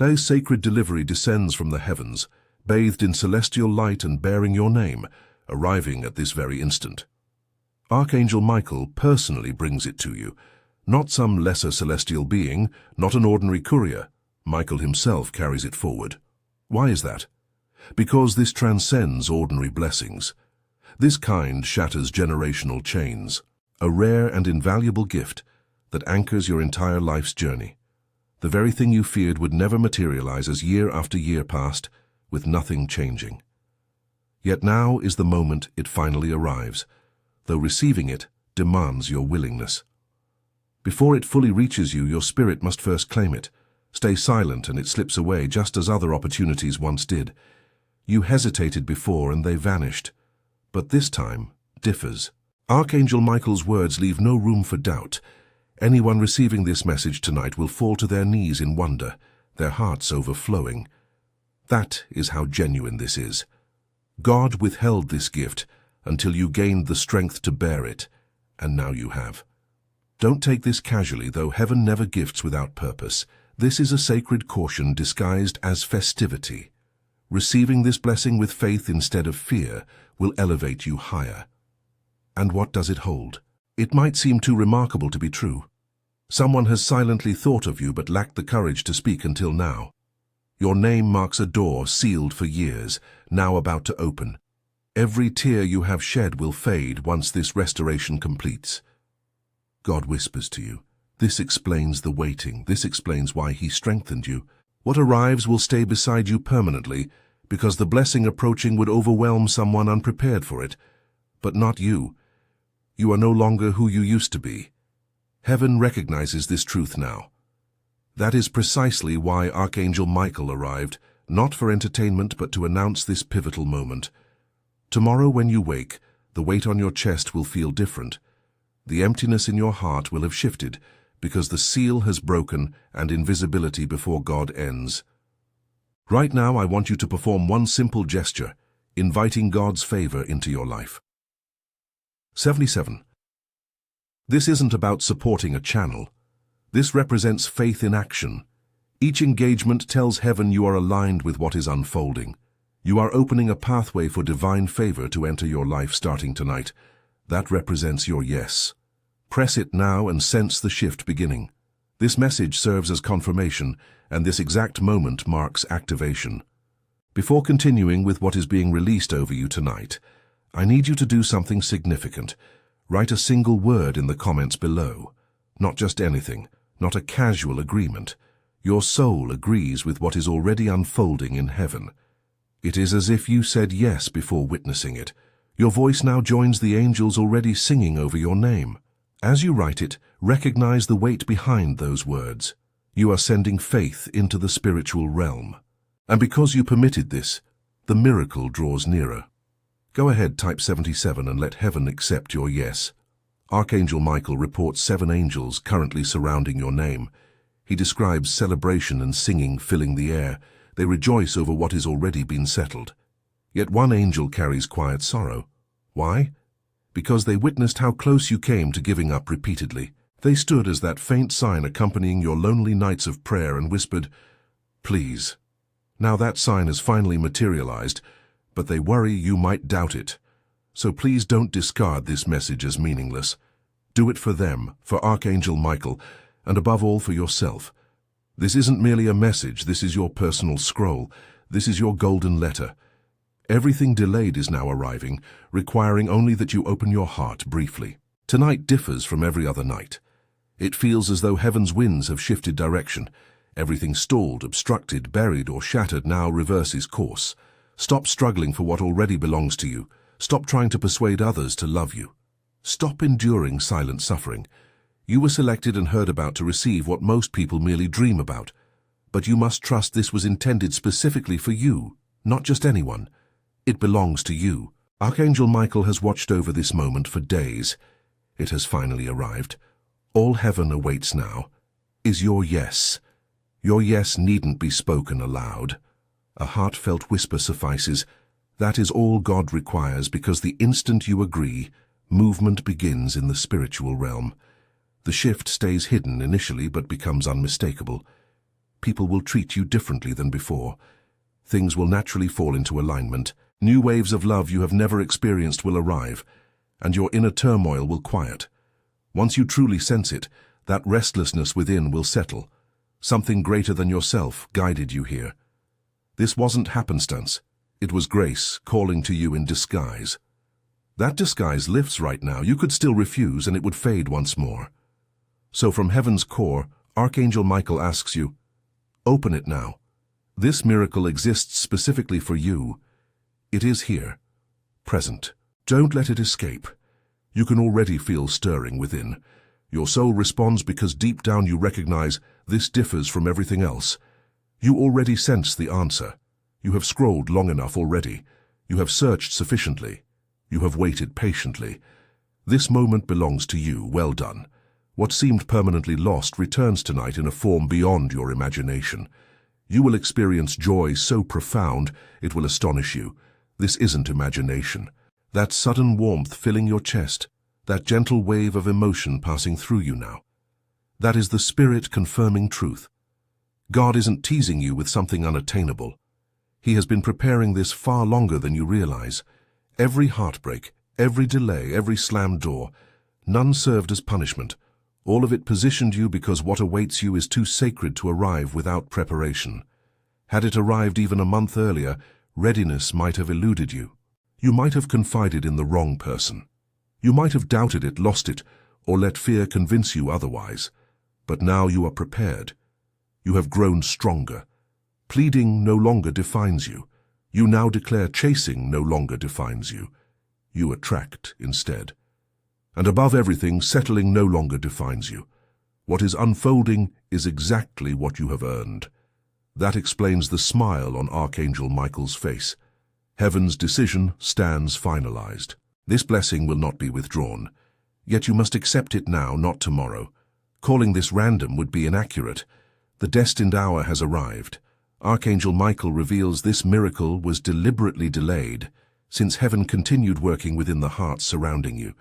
Thy sacred delivery descends from the heavens, bathed in celestial light and bearing your name, arriving at this very instant. Archangel Michael personally brings it to you, not some lesser celestial being, not an ordinary courier. Michael himself carries it forward. Why is that? Because this transcends ordinary blessings. This kind shatters generational chains, a rare and invaluable gift that anchors your entire life's journey. The very thing you feared would never materialize as year after year passed, with nothing changing. Yet now is the moment it finally arrives, though receiving it demands your willingness. Before it fully reaches you, your spirit must first claim it. Stay silent and it slips away just as other opportunities once did. You hesitated before and they vanished, but this time differs. Archangel Michael's words leave no room for doubt. Anyone receiving this message tonight will fall to their knees in wonder, their hearts overflowing. That is how genuine this is. God withheld this gift until you gained the strength to bear it, and now you have. Don't take this casually, though heaven never gifts without purpose. This is a sacred caution disguised as festivity. Receiving this blessing with faith instead of fear will elevate you higher. And what does it hold? It might seem too remarkable to be true. Someone has silently thought of you but lacked the courage to speak until now. Your name marks a door sealed for years, now about to open. Every tear you have shed will fade once this restoration completes. God whispers to you. This explains the waiting. This explains why He strengthened you. What arrives will stay beside you permanently, because the blessing approaching would overwhelm someone unprepared for it. But not you. You are no longer who you used to be. Heaven recognizes this truth now. That is precisely why Archangel Michael arrived, not for entertainment but to announce this pivotal moment. Tomorrow when you wake, the weight on your chest will feel different. The emptiness in your heart will have shifted, because the seal has broken and invisibility before God ends. Right now I want you to perform one simple gesture, inviting God's favor into your life. 77. This isn't about supporting a channel. This represents faith in action. Each engagement tells heaven you are aligned with what is unfolding. You are opening a pathway for divine favor to enter your life starting tonight. That represents your yes. Press it now and sense the shift beginning. This message serves as confirmation, and this exact moment marks activation. Before continuing with what is being released over you tonight, I need you to do something significant. Write a single word in the comments below. Not just anything, not a casual agreement. Your soul agrees with what is already unfolding in heaven. It is as if you said yes before witnessing it. Your voice now joins the angels already singing over your name. As you write it, recognize the weight behind those words. You are sending faith into the spiritual realm. And because you permitted this, the miracle draws nearer. Go ahead, type 77 and let heaven accept your yes. Archangel Michael reports 7 angels currently surrounding your name. He describes celebration and singing filling the air. They rejoice over what has already been settled. Yet one angel carries quiet sorrow. Why? Because they witnessed how close you came to giving up repeatedly. They stood as that faint sign accompanying your lonely nights of prayer and whispered, "Please." Now that sign has finally materialized, but they worry you might doubt it. So please don't discard this message as meaningless. Do it for them, for Archangel Michael, and above all for yourself. This isn't merely a message, this is your personal scroll. This is your golden letter. Everything delayed is now arriving, requiring only that you open your heart briefly. Tonight differs from every other night. It feels as though heaven's winds have shifted direction. Everything stalled, obstructed, buried, or shattered now reverses course. Stop struggling for what already belongs to you. Stop trying to persuade others to love you. Stop enduring silent suffering. You were selected and heard about to receive what most people merely dream about. But you must trust this was intended specifically for you, not just anyone. It belongs to you. Archangel Michael has watched over this moment for days. It has finally arrived. All heaven awaits now is your yes. Your yes needn't be spoken aloud. A heartfelt whisper suffices. That is all God requires, because the instant you agree, movement begins in the spiritual realm. The shift stays hidden initially but becomes unmistakable. people will treat you differently than before. Things will naturally fall into alignment. New waves of love you have never experienced will arrive, and your inner turmoil will quiet. Once you truly sense it, that restlessness within will settle. Something greater than yourself guided you here. This wasn't happenstance. It was grace calling to you in disguise. That disguise lifts right now. You could still refuse and it would fade once more. So from heaven's core, Archangel Michael asks you, open it now. This miracle exists specifically for you. It is here, present. Don't let it escape. You can already feel stirring within. Your soul responds because deep down you recognize this differs from everything else. You already sense the answer. You have scrolled long enough already. You have searched sufficiently. You have waited patiently. This moment belongs to you. Well done. What seemed permanently lost returns tonight in a form beyond your imagination. You will experience joy so profound it will astonish you. This isn't imagination. That sudden warmth filling your chest, that gentle wave of emotion passing through you now. That is the Spirit confirming truth. God isn't teasing you with something unattainable. He has been preparing this far longer than you realize. Every heartbreak, every delay, every slammed door, none served as punishment. All of it positioned you because what awaits you is too sacred to arrive without preparation. Had it arrived even a month earlier, readiness might have eluded you. You might have confided in the wrong person. You might have doubted it, lost it, or let fear convince you otherwise. But now you are prepared. You have grown stronger. Pleading no longer defines you. You now declare chasing no longer defines you. You attract instead. And above everything, settling no longer defines you. What is unfolding is exactly what you have earned. That explains the smile on Archangel Michael's face. Heaven's decision stands finalized. This blessing will not be withdrawn. Yet you must accept it now, not tomorrow. Calling this random would be inaccurate. The destined hour has arrived. Archangel Michael reveals this miracle was deliberately delayed, since heaven continued working within the hearts surrounding you.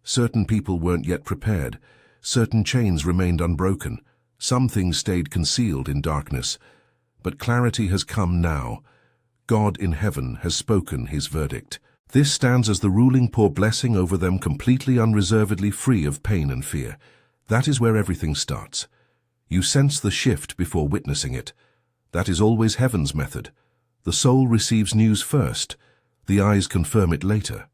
Certain people weren't yet prepared. Certain chains remained unbroken. Some things stayed concealed in darkness. But clarity has come now. God in heaven has spoken his verdict. This stands as the ruling pour blessing over them, completely unreservedly free of pain and fear. That is where everything starts. You sense the shift before witnessing it. That is always heaven's method. The soul receives news first. The eyes confirm it later.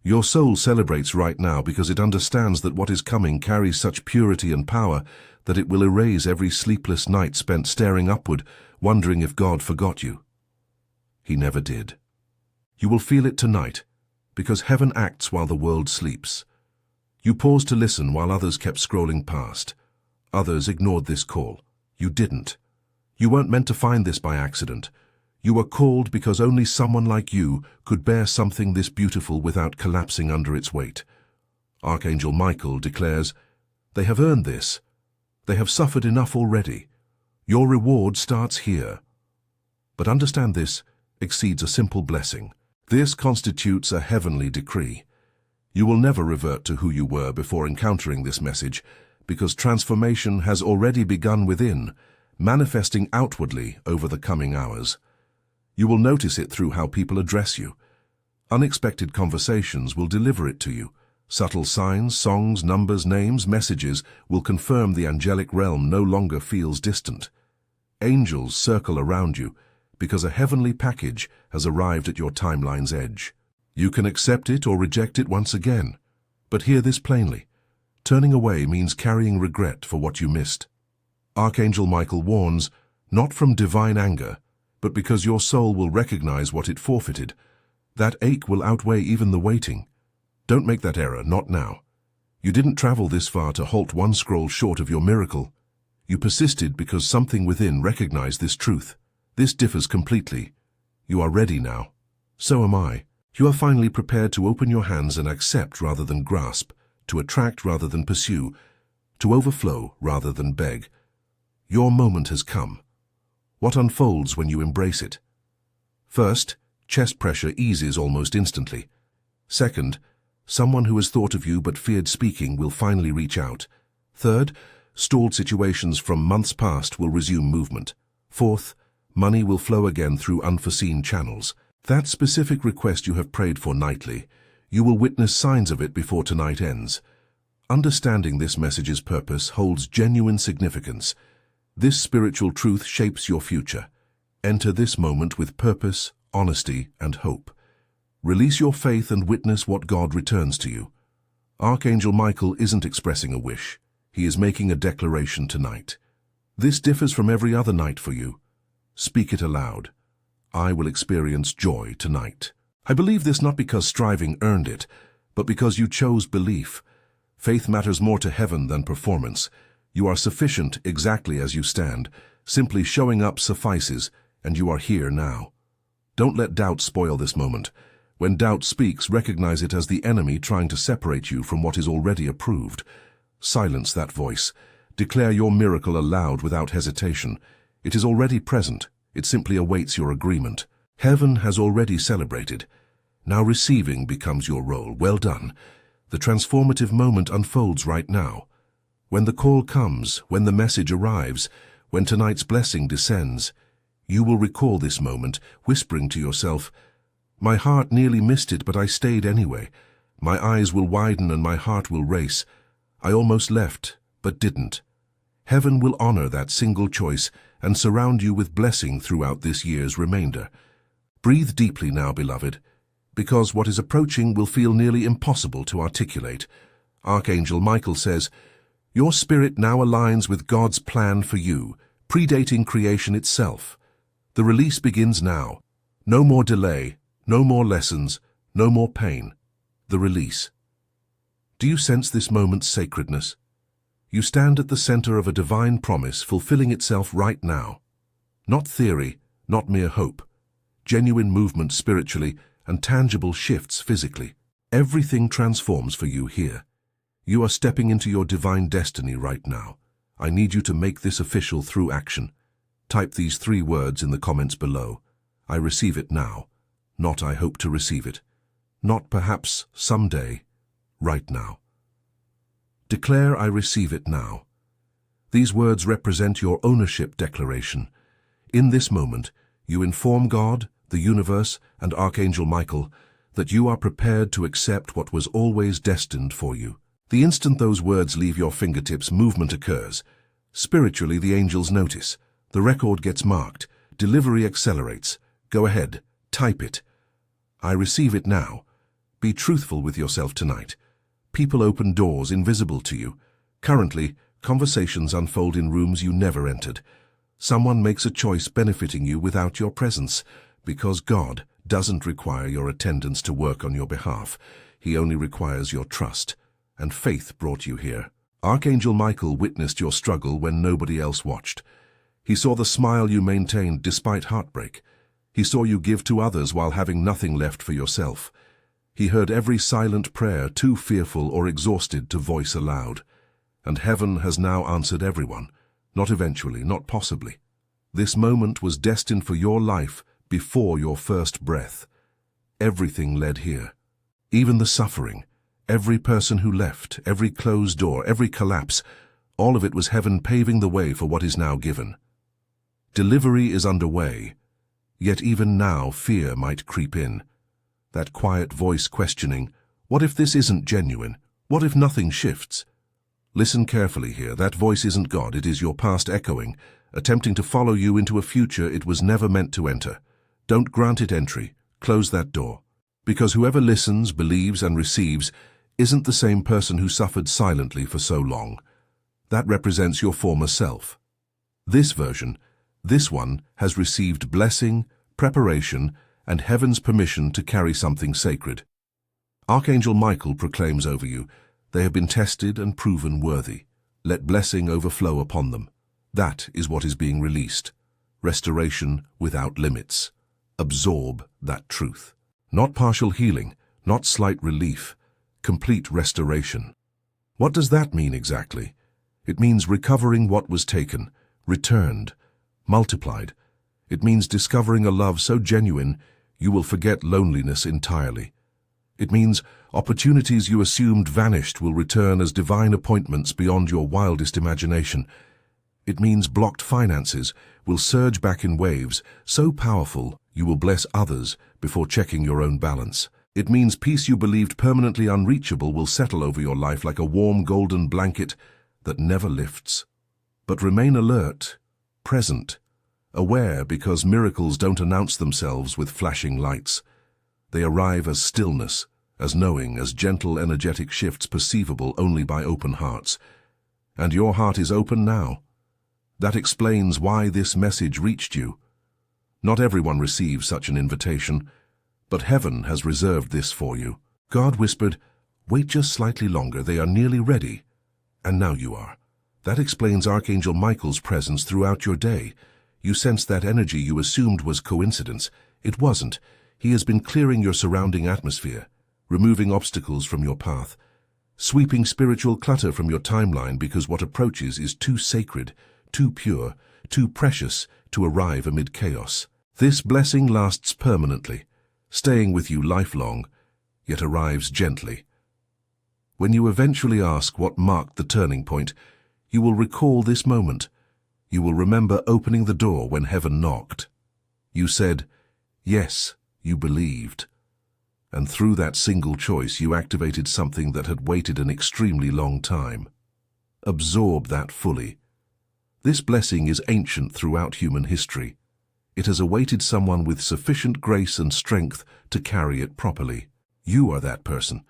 Your soul celebrates right now because it understands that what is coming carries such purity and power that it will erase every sleepless night spent staring upward, wondering if God forgot you. He never did. You will feel it tonight, because heaven acts while the world sleeps. You paused to listen while others kept scrolling past. Others ignored this call. You didn't. You weren't meant to find this by accident. You were called because only someone like you could bear something this beautiful without collapsing under its weight. Archangel Michael declares, "They have earned this. They have suffered enough already. Your reward starts here." But understand this exceeds a simple blessing. This constitutes a heavenly decree. You will never revert to who you were before encountering this message, because transformation has already begun within, manifesting outwardly over the coming hours. You will notice it through how people address you. Unexpected conversations will deliver it to you. Subtle signs, songs, numbers, names, messages will confirm the angelic realm no longer feels distant. Angels circle around you, because a heavenly package has arrived at your timeline's edge. You can accept it or reject it once again. But hear this plainly. Turning away means carrying regret for what you missed. Archangel Michael warns, not from divine anger, but because your soul will recognize what it forfeited. That ache will outweigh even the waiting. Don't make that error, not now. You didn't travel this far to halt one scroll short of your miracle. You persisted because something within recognized this truth. This differs completely. You are ready now. So am I. You are finally prepared to open your hands and accept rather than grasp, to attract rather than pursue, to overflow rather than beg. Your moment has come. What unfolds when you embrace it? First, chest pressure eases almost instantly. Second, someone who has thought of you but feared speaking will finally reach out. Third, stalled situations from months past will resume movement. Fourth, money will flow again through unforeseen channels. That specific request you have prayed for nightly, you will witness signs of it before tonight ends. Understanding this message's purpose holds genuine significance. This spiritual truth shapes your future. Enter this moment with purpose, honesty, and hope. Release your faith and witness what God returns to you. Archangel Michael isn't expressing a wish. He is making a declaration tonight. This differs from every other night for you. Speak it aloud. I will experience joy tonight. I believe this not because striving earned it, but because you chose belief. Faith matters more to heaven than performance. You are sufficient exactly as you stand. Simply showing up suffices, and you are here now. Don't let doubt spoil this moment. When doubt speaks, recognize it as the enemy trying to separate you from what is already approved. Silence that voice. Declare your miracle aloud without hesitation. It is already present. It simply awaits your agreement. Heaven has already celebrated. Now receiving becomes your role. Well done. The transformative moment unfolds right now. When the call comes, when the message arrives, when tonight's blessing descends, you will recall this moment, whispering to yourself, "My heart nearly missed it, but I stayed anyway. My eyes will widen and my heart will race. I almost left, but didn't." Heaven will honor that single choice and surround you with blessing throughout this year's remainder. Breathe deeply now, beloved, because what is approaching will feel nearly impossible to articulate. Archangel Michael says, "Your spirit now aligns with God's plan for you, predating creation itself." The release begins now. No more delay. No more lessons, no more pain. The release. Do you sense this moment's sacredness? You stand at the center of a divine promise fulfilling itself right now. Not theory, not mere hope. Genuine movement spiritually and tangible shifts physically. Everything transforms for you here. You are stepping into your divine destiny right now. I need you to make this official through action. Type these 3 words in the comments below. I receive it now. Not I hope to receive it. Not perhaps someday. Right now. Declare I receive it now. These words represent your ownership declaration. In this moment, you inform God, the universe, and Archangel Michael that you are prepared to accept what was always destined for you. The instant those words leave your fingertips, movement occurs. Spiritually, the angels notice. The record gets marked. Delivery accelerates. Go ahead. Type it. I receive it now. Be truthful with yourself tonight. People open doors invisible to you. Currently, conversations unfold in rooms you never entered. Someone makes a choice benefiting you without your presence, because God doesn't require your attendance to work on your behalf. He only requires your trust, and faith brought you here. Archangel Michael witnessed your struggle when nobody else watched. He saw the smile you maintained despite heartbreak. He saw you give to others while having nothing left for yourself. He heard every silent prayer too fearful or exhausted to voice aloud. And heaven has now answered everyone. Not eventually, not possibly. This moment was destined for your life before your first breath. Everything led here. Even the suffering, every person who left, every closed door, every collapse, all of it was heaven paving the way for what is now given. Delivery is underway. Yet even now, fear might creep in. That quiet voice questioning, what if this isn't genuine? What if nothing shifts? Listen carefully here. That voice isn't God. It is your past echoing, attempting to follow you into a future it was never meant to enter. Don't grant it entry. Close that door. Because whoever listens, believes, and receives isn't the same person who suffered silently for so long. That represents your former self. This version, this one, has received blessing, preparation, and heaven's permission to carry something sacred. Archangel Michael proclaims over you, they have been tested and proven worthy. Let blessing overflow upon them. That is what is being released. Restoration without limits. Absorb that truth. Not partial healing, not slight relief, complete restoration. What does that mean exactly? It means recovering what was taken, returned, multiplied. It means discovering a love so genuine you will forget loneliness entirely. It means opportunities you assumed vanished will return as divine appointments beyond your wildest imagination. It means blocked finances will surge back in waves, so powerful you will bless others before checking your own balance. It means peace you believed permanently unreachable will settle over your life like a warm golden blanket that never lifts. But remain alert, present, aware, because miracles don't announce themselves with flashing lights. They arrive as stillness, as knowing, as gentle energetic shifts perceivable only by open hearts. And your heart is open now. That explains why this message reached you. Not everyone receives such an invitation, but heaven has reserved this for you. God whispered, "Wait just slightly longer, they are nearly ready." And now you are. That explains Archangel Michael's presence throughout your day. You sensed that energy you assumed was coincidence. It wasn't. He has been clearing your surrounding atmosphere, removing obstacles from your path, sweeping spiritual clutter from your timeline because what approaches is too sacred, too pure, too precious to arrive amid chaos. This blessing lasts permanently, staying with you lifelong, yet arrives gently. When you eventually ask what marked the turning point, you will recall this moment. You will remember opening the door when heaven knocked. You said, yes, you believed. And through that single choice, you activated something that had waited an extremely long time. Absorb that fully. This blessing is ancient throughout human history. It has awaited someone with sufficient grace and strength to carry it properly. You are that person.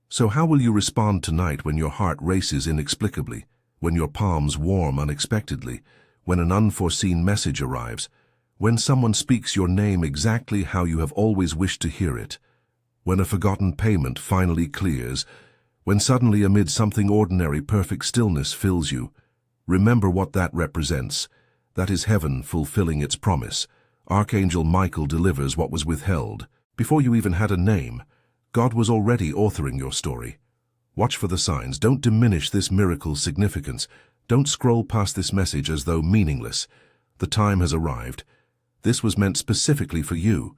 So how will you respond tonight when your heart races inexplicably, when your palms warm unexpectedly, when an unforeseen message arrives, when someone speaks your name exactly how you have always wished to hear it, when a forgotten payment finally clears, when suddenly amid something ordinary perfect stillness fills you? Remember what that represents. That is heaven fulfilling its promise. Archangel Michael delivers what was withheld. Before you even had a name, God was already authoring your story. Watch for the signs. Don't diminish this miracle's significance. Don't scroll past this message as though meaningless. The time has arrived. This was meant specifically for you.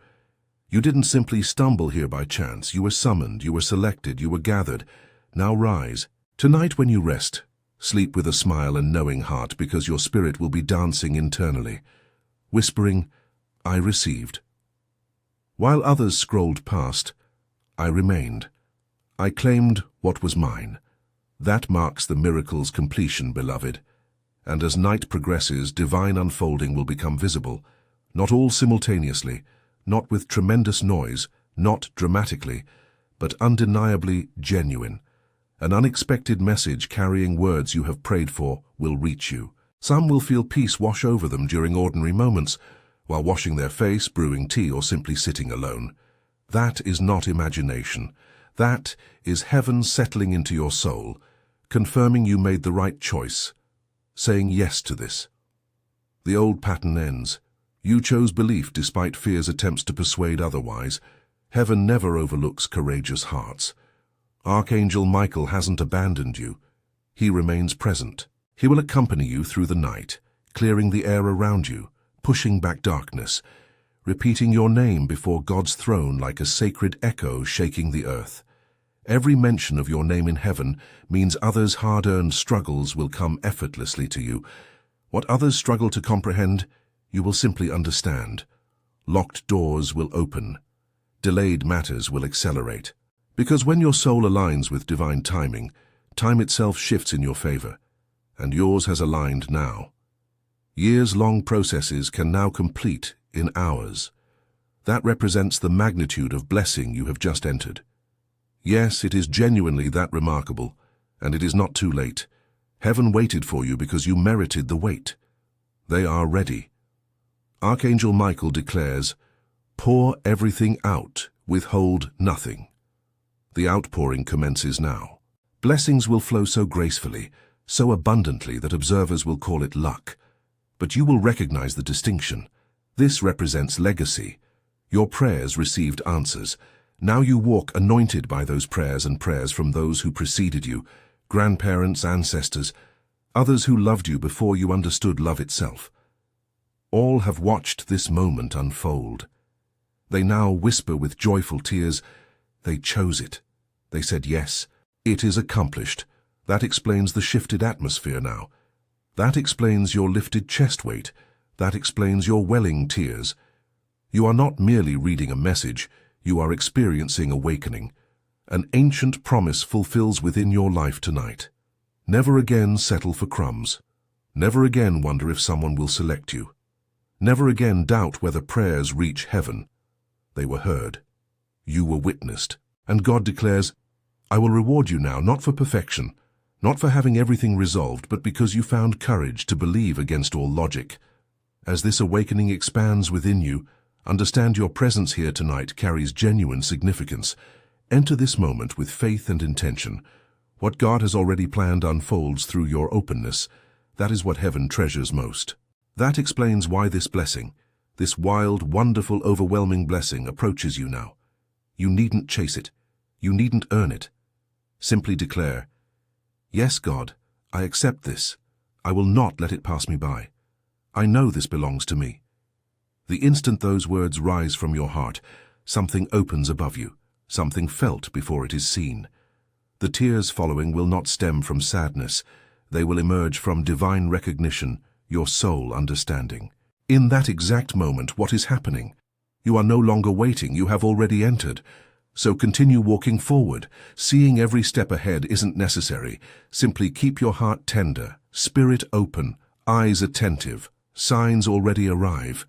You didn't simply stumble here by chance. You were summoned, you were selected, you were gathered. Now rise. Tonight when you rest, sleep with a smile and knowing heart, because your spirit will be dancing internally, whispering, I received. While others scrolled past, I remained. I claimed what was mine. That marks the miracle's completion, beloved. And as night progresses, divine unfolding will become visible, not all simultaneously, not with tremendous noise, not dramatically, but undeniably genuine. An unexpected message carrying words you have prayed for will reach you. Some will feel peace wash over them during ordinary moments, while washing their face, brewing tea, or simply sitting alone. That is not imagination. That is heaven settling into your soul, confirming you made the right choice, saying yes to this. The old pattern ends. You chose belief despite fear's attempts to persuade otherwise. Heaven never overlooks courageous hearts. Archangel Michael hasn't abandoned you. He remains present. He will accompany you through the night, clearing the air around you, pushing back darkness, repeating your name before God's throne like a sacred echo shaking the earth. Every mention of your name in heaven means others' hard-earned struggles will come effortlessly to you. What others struggle to comprehend, you will simply understand. Locked doors will open. Delayed matters will accelerate. Because when your soul aligns with divine timing, time itself shifts in your favor, and yours has aligned now. Years-long processes can now complete in hours. That represents the magnitude of blessing you have just entered. Yes, it is genuinely that remarkable, and it is not too late. Heaven waited for you because you merited the wait. They are ready. Archangel Michael declares, pour everything out, withhold nothing. The outpouring commences now. Blessings will flow so gracefully, so abundantly that observers will call it luck. But you will recognize the distinction. This represents legacy. Your prayers received answers. Now you walk anointed by those prayers and prayers from those who preceded you, grandparents, ancestors, others who loved you before you understood love itself. All have watched this moment unfold. They now whisper with joyful tears, they chose it. They said yes. It is accomplished. That explains the shifted atmosphere now. That explains your lifted chest weight. That explains your welling tears. You are not merely reading a message, you are experiencing awakening. An ancient promise fulfills within your life tonight. Never again settle for crumbs. Never again wonder if someone will select you. Never again doubt whether prayers reach heaven. They were heard. You were witnessed. And God declares, I will reward you now, not for perfection, not for having everything resolved, but because you found courage to believe against all logic. As this awakening expands within you, understand your presence here tonight carries genuine significance. Enter this moment with faith and intention. What God has already planned unfolds through your openness. That is what heaven treasures most. That explains why this blessing, this wild, wonderful, overwhelming blessing approaches you now. You needn't chase it. You needn't earn it. Simply declare, yes, God, I accept this. I will not let it pass me by. I know this belongs to me. The instant those words rise from your heart, something opens above you, something felt before it is seen. The tears following will not stem from sadness. They will emerge from divine recognition, your soul understanding. In that exact moment, what is happening? You are no longer waiting, you have already entered. So continue walking forward. Seeing every step ahead isn't necessary. Simply keep your heart tender, spirit open, eyes attentive. Signs already arrive.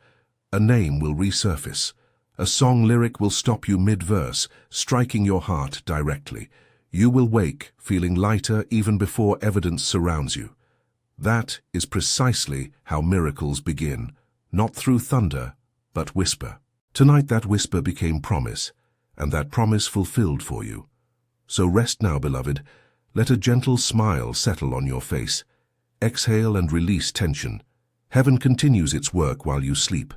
A name will resurface. A song lyric will stop you mid-verse, striking your heart directly. You will wake, feeling lighter even before evidence surrounds you. That is precisely how miracles begin, not through thunder, but whisper. Tonight that whisper became promise, and that promise fulfilled for you. So rest now, beloved. Let a gentle smile settle on your face. Exhale and release tension. Heaven continues its work while you sleep.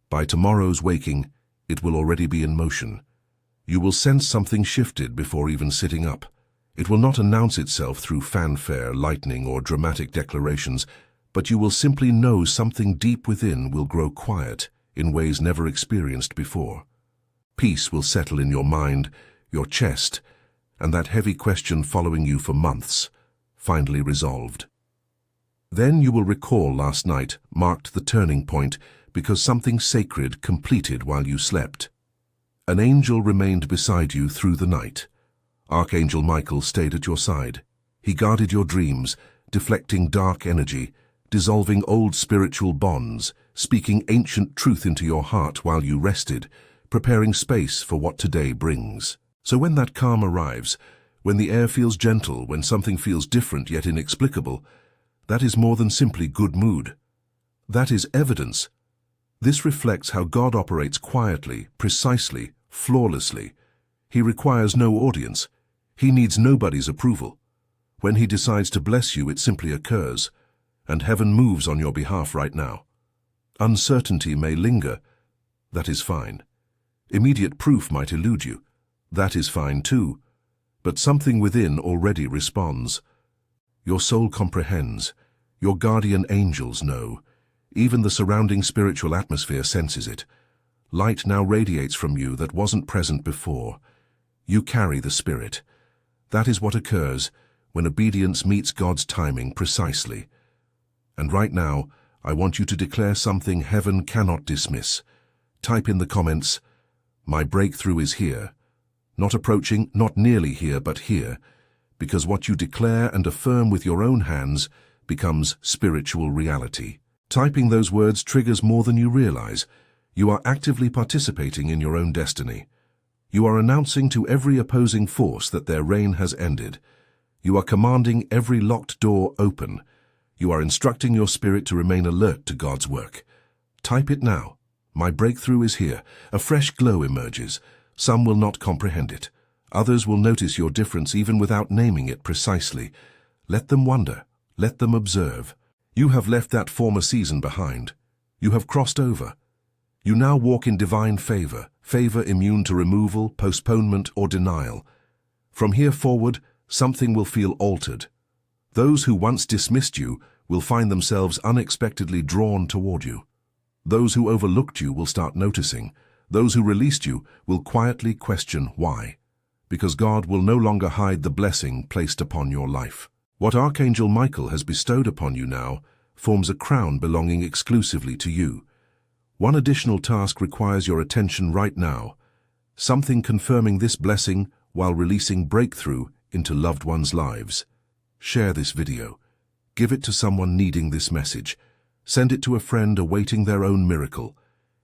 By tomorrow's waking, it will already be in motion. You will sense something shifted before even sitting up. It will not announce itself through fanfare, lightning, or dramatic declarations, but you will simply know something deep within will grow quiet in ways never experienced before. Peace will settle in your mind, your chest, and that heavy question following you for months, finally resolved. Then you will recall last night marked the turning point because something sacred completed while you slept. An angel remained beside you through the night. Archangel Michael stayed at your side. He guarded your dreams, deflecting dark energy, dissolving old spiritual bonds, speaking ancient truth into your heart while you rested, preparing space for what today brings. So when that calm arrives, when the air feels gentle, when something feels different yet inexplicable, that is more than simply good mood. That is evidence. This reflects how God operates quietly, precisely, flawlessly. He requires no audience. He needs nobody's approval. When he decides to bless you, it simply occurs, and heaven moves on your behalf right now. Uncertainty may linger. That is fine. Immediate proof might elude you. That is fine too. But something within already responds. Your soul comprehends. Your guardian angels know. Even the surrounding spiritual atmosphere senses it. Light now radiates from you that wasn't present before. You carry the Spirit. That is what occurs when obedience meets God's timing precisely. And right now, I want you to declare something heaven cannot dismiss. Type in the comments, "My breakthrough is here." Not approaching, not nearly here, but here. Because what you declare and affirm with your own hands becomes spiritual reality. Typing those words triggers more than you realize. You are actively participating in your own destiny. You are announcing to every opposing force that their reign has ended. You are commanding every locked door open. You are instructing your spirit to remain alert to God's work. Type it now. My breakthrough is here. A fresh glow emerges. Some will not comprehend it. Others will notice your difference even without naming it precisely. Let them wonder. Let them observe. You have left that former season behind. You have crossed over. You now walk in divine favor, favor immune to removal, postponement, or denial. From here forward, something will feel altered. Those who once dismissed you will find themselves unexpectedly drawn toward you. Those who overlooked you will start noticing. Those who released you will quietly question why. Because God will no longer hide the blessing placed upon your life. What Archangel Michael has bestowed upon you now forms a crown belonging exclusively to you. One additional task requires your attention right now, something confirming this blessing while releasing breakthrough into loved ones' lives. Share this video. Give it to someone needing this message. Send it to a friend awaiting their own miracle.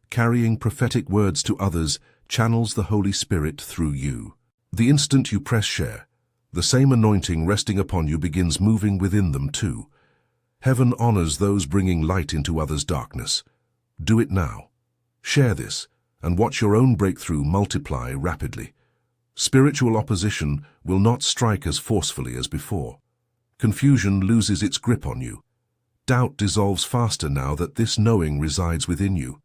Carrying prophetic words to others channels the Holy Spirit through you. The instant you press share, the same anointing resting upon you begins moving within them too. Heaven honors those bringing light into others' darkness. Do it now. Share this and watch your own breakthrough multiply rapidly. Spiritual opposition will not strike as forcefully as before. Confusion loses its grip on you. Doubt dissolves faster now that this knowing resides within you.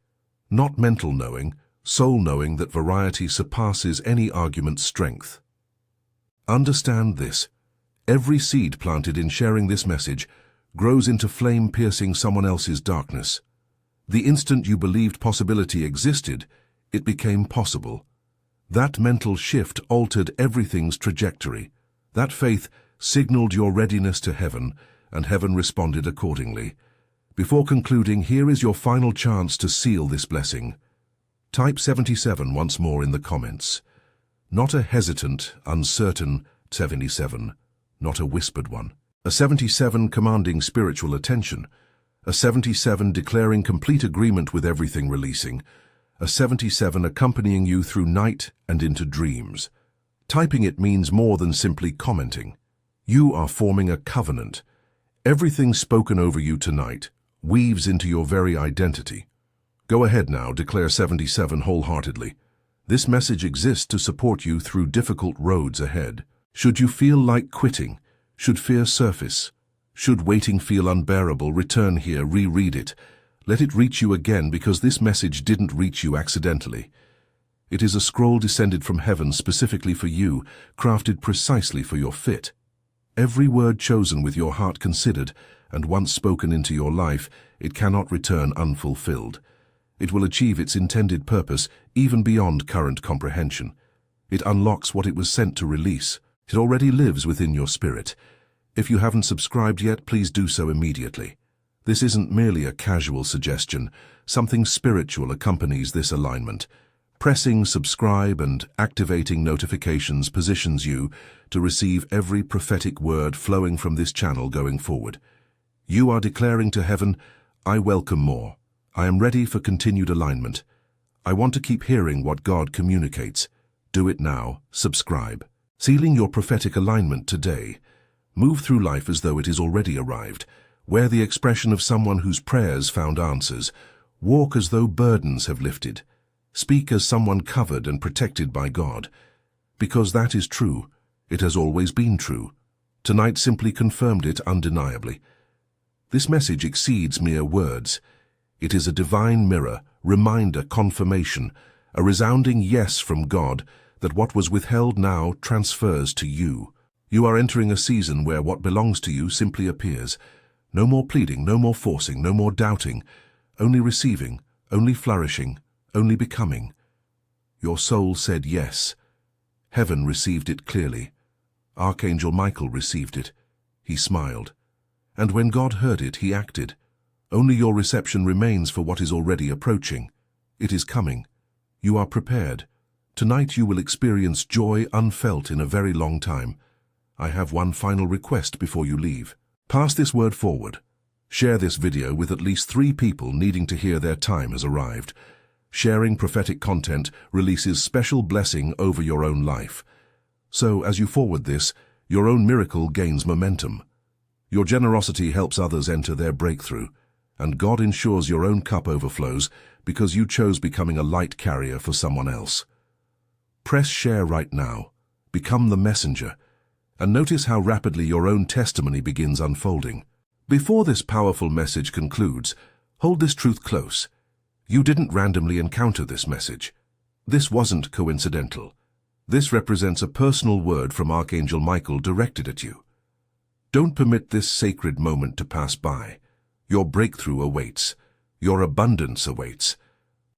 Not mental knowing, soul knowing that variety surpasses any argument's strength. Understand this. Every seed planted in sharing this message grows into flame piercing someone else's darkness. The instant you believed possibility existed, it became possible. That mental shift altered everything's trajectory. That faith signaled your readiness to heaven, and heaven responded accordingly. Before concluding, here is your final chance to seal this blessing. Type 77 once more in the comments. Not a hesitant, uncertain 77, not a whispered one. A 77 commanding spiritual attention. A 77 declaring complete agreement with everything releasing. A 77 accompanying you through night and into dreams. Typing it means more than simply commenting. You are forming a covenant. Everything spoken over you tonight weaves into your very identity. Go ahead now, declare 77 wholeheartedly. This message exists to support you through difficult roads ahead. Should you feel like quitting, should fear surface, should waiting feel unbearable, return here, reread it. Let it reach you again, because this message didn't reach you accidentally. It is a scroll descended from heaven specifically for you, crafted precisely for your fit. Every word chosen with your heart considered, and once spoken into your life, it cannot return unfulfilled. It will achieve its intended purpose even beyond current comprehension. It unlocks what it was sent to release. It already lives within your spirit. If you haven't subscribed yet, please do so immediately. This isn't merely a casual suggestion. Something spiritual accompanies this alignment. Pressing subscribe and activating notifications positions you to receive every prophetic word flowing from this channel going forward. You are declaring to heaven, I welcome more. I am ready for continued alignment. I want to keep hearing what God communicates. Do it now. Subscribe. Sealing your prophetic alignment today. Move through life as though it is already arrived. Wear the expression of someone whose prayers found answers. Walk as though burdens have lifted. Speak as someone covered and protected by God. Because that is true. It has always been true. Tonight simply confirmed it undeniably. This message exceeds mere words. It is a divine mirror, reminder, confirmation, a resounding yes from God that what was withheld now transfers to you. You are entering a season where what belongs to you simply appears. No more pleading, no more forcing, no more doubting, only receiving, only flourishing, only becoming. Your soul said yes. Heaven received it clearly. Archangel Michael received it. He smiled. And when God heard it, he acted. Only your reception remains for what is already approaching. It is coming. You are prepared. Tonight you will experience joy unfelt in a very long time. I have one final request before you leave. Pass this word forward. Share this video with at least 3 people needing to hear their time has arrived. Sharing prophetic content releases special blessing over your own life. So as you forward this, your own miracle gains momentum. Your generosity helps others enter their breakthrough, and God ensures your own cup overflows because you chose becoming a light carrier for someone else. Press share right now. Become the messenger. And notice how rapidly your own testimony begins unfolding. Before this powerful message concludes, hold this truth close. You didn't randomly encounter this message. This wasn't coincidental. This represents a personal word from Archangel Michael directed at you. Don't permit this sacred moment to pass by. Your breakthrough awaits. Your abundance awaits.